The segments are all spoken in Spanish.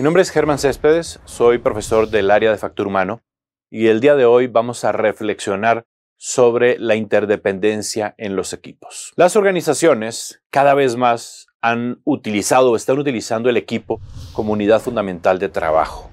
Mi nombre es Germán Céspedes, soy profesor del área de factor humano y el día de hoy vamos a reflexionar sobre la interdependencia en los equipos. Las organizaciones cada vez más han utilizado o están utilizando el equipo como unidad fundamental de trabajo.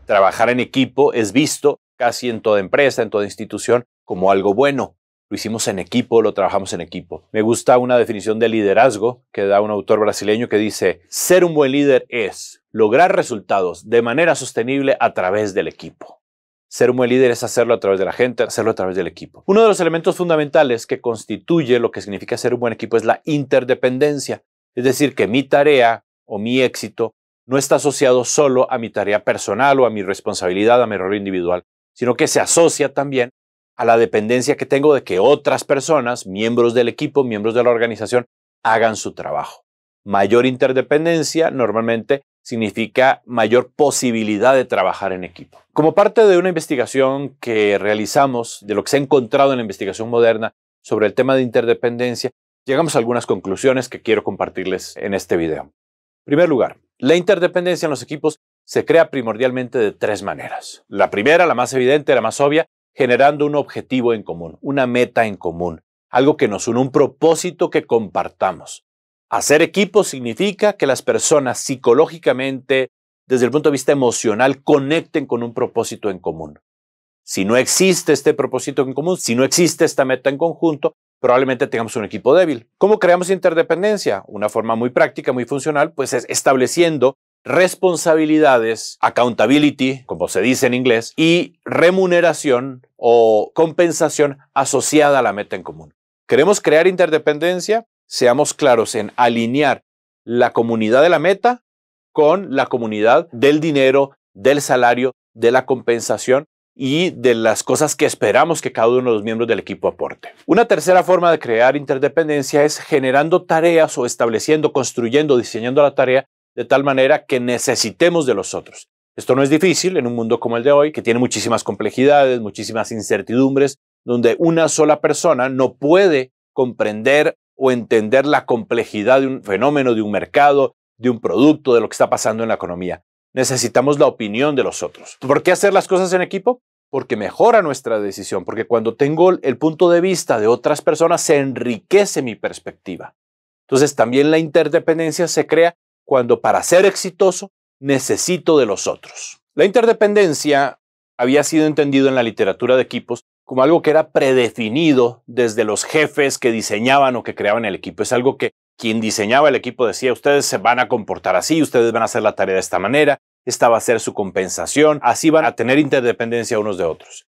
Trabajar en equipo es visto casi en toda empresa, en toda institución, como algo bueno. Lo hicimos en equipo, lo trabajamos en equipo. Me gusta una definición de liderazgo que da un autor brasileño que dice: ser un buen líder es lograr resultados de manera sostenible a través del equipo. Ser un buen líder es hacerlo a través de la gente, hacerlo a través del equipo. Uno de los elementos fundamentales que constituye lo que significa ser un buen equipo es la interdependencia. Es decir, que mi tarea o mi éxito no está asociado solo a mi tarea personal o a mi responsabilidad, a mi rol individual, sino que se asocia también a la dependencia que tengo de que otras personas, miembros del equipo, miembros de la organización, hagan su trabajo. Mayor interdependencia normalmente significa mayor posibilidad de trabajar en equipo. Como parte de una investigación que realizamos, de lo que se ha encontrado en la investigación moderna sobre el tema de interdependencia, llegamos a algunas conclusiones que quiero compartirles en este video. En primer lugar, la interdependencia en los equipos se crea primordialmente de tres maneras. La primera, la más evidente, la más obvia, generando un objetivo en común, una meta en común, algo que nos une, un propósito que compartamos. Hacer equipo significa que las personas psicológicamente, desde el punto de vista emocional, conecten con un propósito en común. Si no existe este propósito en común, si no existe esta meta en conjunto, probablemente tengamos un equipo débil. ¿Cómo creamos interdependencia? Una forma muy práctica, muy funcional, pues es estableciendo responsabilidades, accountability, como se dice en inglés, y remuneración o compensación asociada a la meta en común. ¿Queremos crear interdependencia? Seamos claros en alinear la comunidad de la meta con la comunidad del dinero, del salario, de la compensación y de las cosas que esperamos que cada uno de los miembros del equipo aporte. Una tercera forma de crear interdependencia es generando tareas o estableciendo, construyendo, diseñando la tarea de tal manera que necesitemos de los otros. Esto no es difícil en un mundo como el de hoy, que tiene muchísimas complejidades, muchísimas incertidumbres, donde una sola persona no puede comprender o entender la complejidad de un fenómeno, de un mercado, de un producto, de lo que está pasando en la economía. Necesitamos la opinión de los otros. ¿Por qué hacer las cosas en equipo? Porque mejora nuestra decisión, porque cuando tengo el punto de vista de otras personas se enriquece mi perspectiva. Entonces también la interdependencia se crea cuando para ser exitoso necesito de los otros. La interdependencia había sido entendido en la literatura de equipos como algo que era predefinido desde los jefes que diseñaban o que creaban el equipo. Es algo que quien diseñaba el equipo decía: ustedes se van a comportar así, ustedes van a hacer la tarea de esta manera, esta va a ser su compensación, así van a tener interdependencia unos de otros.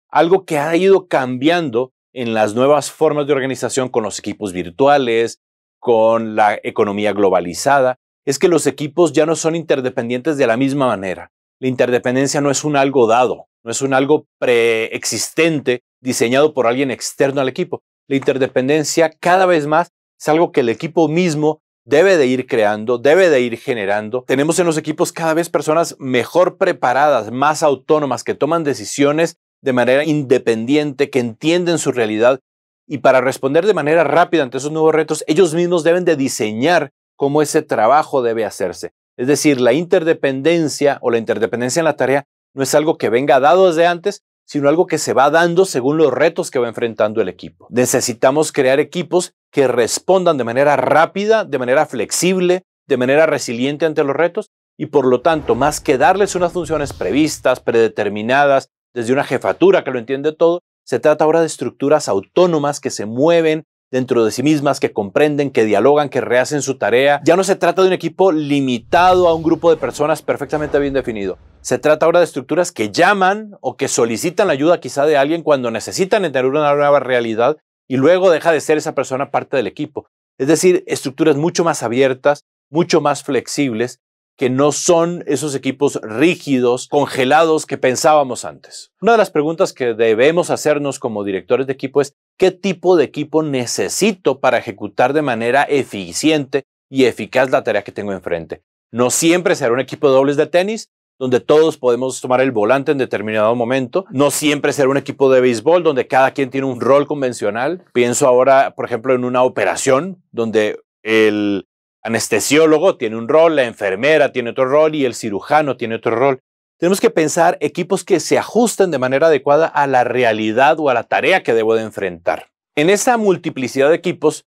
Algo que ha ido cambiando en las nuevas formas de organización con los equipos virtuales, con la economía globalizada, es que los equipos ya no son interdependientes de la misma manera. La interdependencia no es un algo dado, no es un algo preexistente diseñado por alguien externo al equipo. La interdependencia cada vez más es algo que el equipo mismo debe de ir creando, debe de ir generando. Tenemos en los equipos cada vez personas mejor preparadas, más autónomas, que toman decisiones de manera independiente, que entienden su realidad y para responder de manera rápida ante esos nuevos retos, ellos mismos deben de diseñar cómo ese trabajo debe hacerse. Es decir, la interdependencia o la interdependencia en la tarea no es algo que venga dado desde antes, sino algo que se va dando según los retos que va enfrentando el equipo. Necesitamos crear equipos que respondan de manera rápida, de manera flexible, de manera resiliente ante los retos y por lo tanto, más que darles unas funciones previstas, predeterminadas, desde una jefatura que lo entiende todo, se trata ahora de estructuras autónomas que se mueven dentro de sí mismas, que comprenden, que dialogan, que rehacen su tarea. Ya no se trata de un equipo limitado a un grupo de personas perfectamente bien definido. Se trata ahora de estructuras que llaman o que solicitan la ayuda quizá de alguien cuando necesitan entender una nueva realidad y luego deja de ser esa persona parte del equipo. Es decir, estructuras mucho más abiertas, mucho más flexibles, que no son esos equipos rígidos, congelados que pensábamos antes. Una de las preguntas que debemos hacernos como directores de equipo es: ¿qué tipo de equipo necesito para ejecutar de manera eficiente y eficaz la tarea que tengo enfrente? No siempre será un equipo de dobles de tenis, donde todos podemos tomar el volante en determinado momento. No siempre será un equipo de béisbol, donde cada quien tiene un rol convencional. Pienso ahora, por ejemplo, en una operación donde el anestesiólogo tiene un rol, la enfermera tiene otro rol y el cirujano tiene otro rol. Tenemos que pensar equipos que se ajusten de manera adecuada a la realidad o a la tarea que debo de enfrentar. En esa multiplicidad de equipos,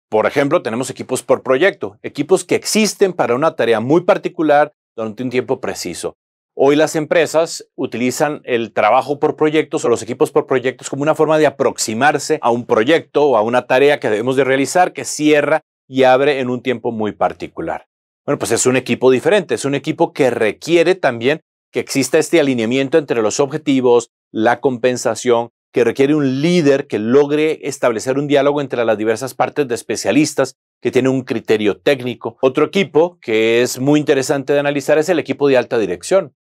por ejemplo, tenemos equipos por proyecto, equipos que existen para una tarea muy particular durante un tiempo preciso. Hoy las empresas utilizan el trabajo por proyectos o los equipos por proyectos como una forma de aproximarse a un proyecto o a una tarea que debemos de realizar que cierra y abre en un tiempo muy particular. Bueno, pues es un equipo diferente, es un equipo que requiere también que exista este alineamiento entre los objetivos, la compensación, que requiere un líder que logre establecer un diálogo entre las diversas partes de especialistas que tiene un criterio técnico. Otro equipo que es muy interesante de analizar es el equipo de alta dirección.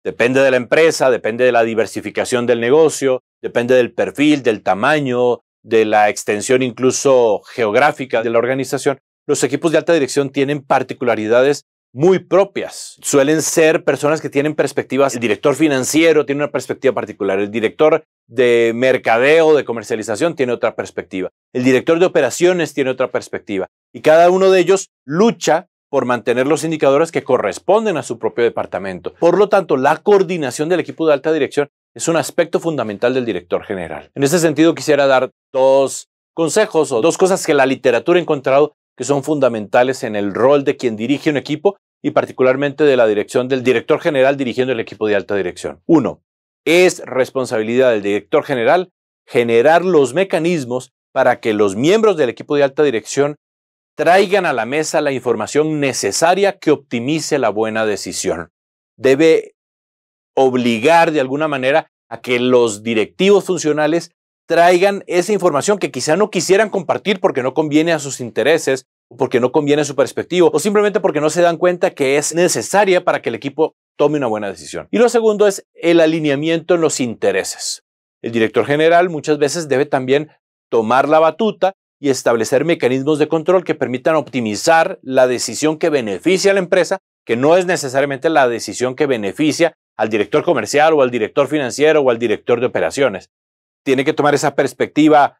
Depende de la empresa, depende de la diversificación del negocio, depende del perfil, del tamaño, de la extensión incluso geográfica de la organización. Los equipos de alta dirección tienen particularidades muy propias. Suelen ser personas que tienen perspectivas. El director financiero tiene una perspectiva particular. El director de mercadeo, de comercialización, tiene otra perspectiva. El director de operaciones tiene otra perspectiva. Y cada uno de ellos lucha por mantener los indicadores que corresponden a su propio departamento. Por lo tanto, la coordinación del equipo de alta dirección es un aspecto fundamental del director general. En ese sentido, quisiera dar dos consejos o dos cosas que la literatura ha encontrado que son fundamentales en el rol de quien dirige un equipo y particularmente de la dirección del director general dirigiendo el equipo de alta dirección. 1. Es responsabilidad del director general generar los mecanismos para que los miembros del equipo de alta dirección traigan a la mesa la información necesaria que optimice la buena decisión. Debe obligar de alguna manera a que los directivos funcionales traigan esa información que quizá no quisieran compartir porque no conviene a sus intereses, o porque no conviene a su perspectiva, o simplemente porque no se dan cuenta que es necesaria para que el equipo tome una buena decisión. Y lo segundo es el alineamiento en los intereses. El director general muchas veces debe también tomar la batuta y establecer mecanismos de control que permitan optimizar la decisión que beneficia a la empresa, que no es necesariamente la decisión que beneficia al director comercial o al director financiero o al director de operaciones. Tiene que tomar esa perspectiva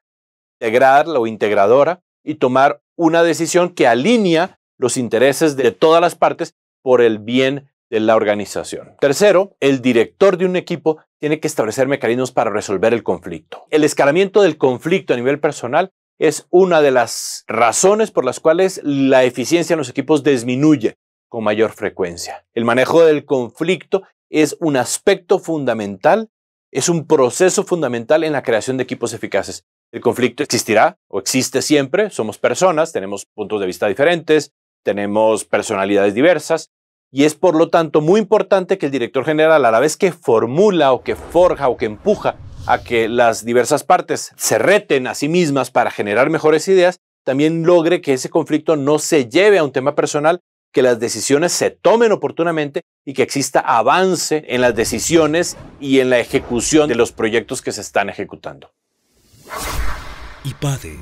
integral o integradora y tomar una decisión que alinea los intereses de todas las partes por el bien de la organización. Tercero, el director de un equipo tiene que establecer mecanismos para resolver el conflicto. El escalamiento del conflicto a nivel personal es una de las razones por las cuales la eficiencia en los equipos disminuye con mayor frecuencia. El manejo del conflicto es un aspecto fundamental. Es un proceso fundamental en la creación de equipos eficaces. El conflicto existirá o existe siempre. Somos personas, tenemos puntos de vista diferentes, tenemos personalidades diversas y es por lo tanto muy importante que el director general, a la vez que formula o que forja o que empuja a que las diversas partes se reten a sí mismas para generar mejores ideas, también logre que ese conflicto no se lleve a un tema personal, que las decisiones se tomen oportunamente y que exista avance en las decisiones y en la ejecución de los proyectos que se están ejecutando. IPADE